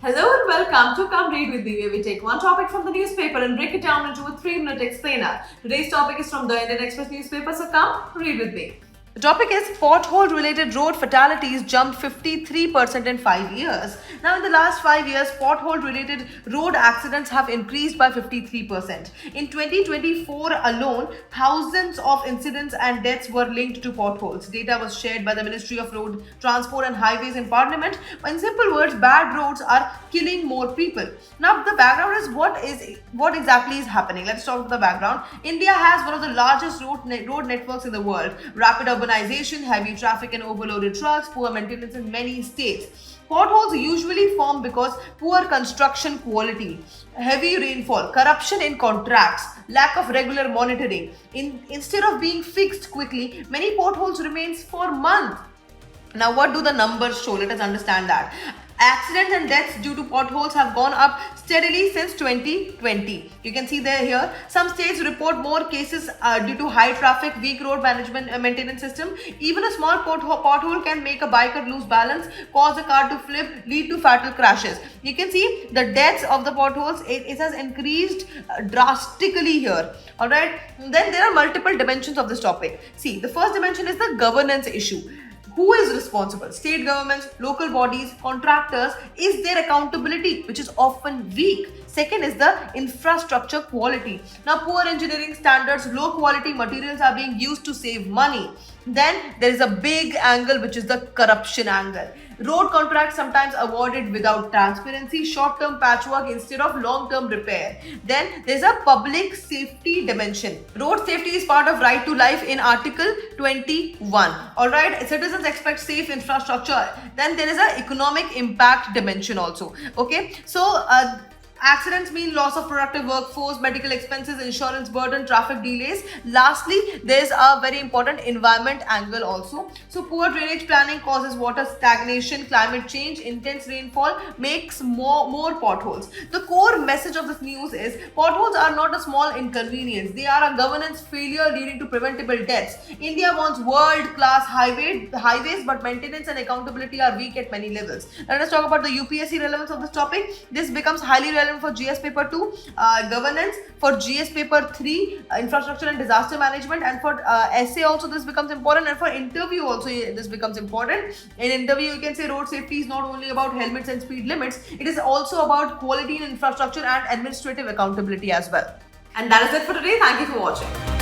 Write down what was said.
Hello and welcome to Come Read With Me, where we take one topic from the newspaper and break it down into a 3-minute explainer. Today's topic is from the Indian Express newspaper, so come read with me. The topic is pothole-related road fatalities jumped 53% in 5 years. Now, in the last 5 years, pothole-related road accidents have increased by 53%. In 2024 alone, thousands of incidents and deaths were linked to potholes. Data was shared by the Ministry of Road Transport and Highways in Parliament. In simple words, bad roads are killing more people. Now, the background is what exactly is happening. Let's talk about the background. India has one of the largest road networks in the world. Rapid urbanization, heavy traffic and overloaded trucks, poor maintenance in many states. Potholes usually form because poor construction quality, heavy rainfall, corruption in contracts, lack of regular monitoring. Instead of being fixed quickly, many potholes remains for months. Now, what do the numbers show? Let us understand that. Accidents and deaths due to potholes have gone up steadily since 2020. You can see there here. Some states report more cases due to high traffic, weak road management maintenance system. Even a small pothole can make a biker lose balance, cause a car to flip, lead to fatal crashes. You can see the deaths of the potholes. It has increased drastically here. All right. Then there are multiple dimensions of this topic. See, the first dimension is the governance issue. Who is responsible? State governments, local bodies, contractors. Is there accountability, which is often weak? Second is the infrastructure quality. Now, poor engineering standards, low quality materials are being used to save money. Then there is a big angle, which is the corruption angle. Road contracts sometimes awarded without transparency, short-term patchwork instead of long-term repair. Then there's a public safety dimension. Road safety is part of right to life in Article 21. All right, citizens expect safe infrastructure. Then there is an economic impact dimension also. Okay, so accidents mean loss of productive workforce, medical expenses, insurance burden, traffic delays. Lastly, there's a very important environment angle also. So poor drainage planning causes water stagnation, climate change, intense rainfall makes more potholes. The core message of this news is potholes are not a small inconvenience. They are a governance failure leading to preventable deaths. India wants world-class highways, but maintenance and accountability are weak at many levels. Let us talk about the UPSC relevance of this topic. This becomes highly relevant for GS paper 2, governance, for GS paper 3, infrastructure and disaster management, and for essay also this becomes important, and for interview also this becomes important. In interview, you can say road safety is not only about helmets and speed limits, it is also about quality in infrastructure and administrative accountability as well. And that is it for today. Thank you for watching.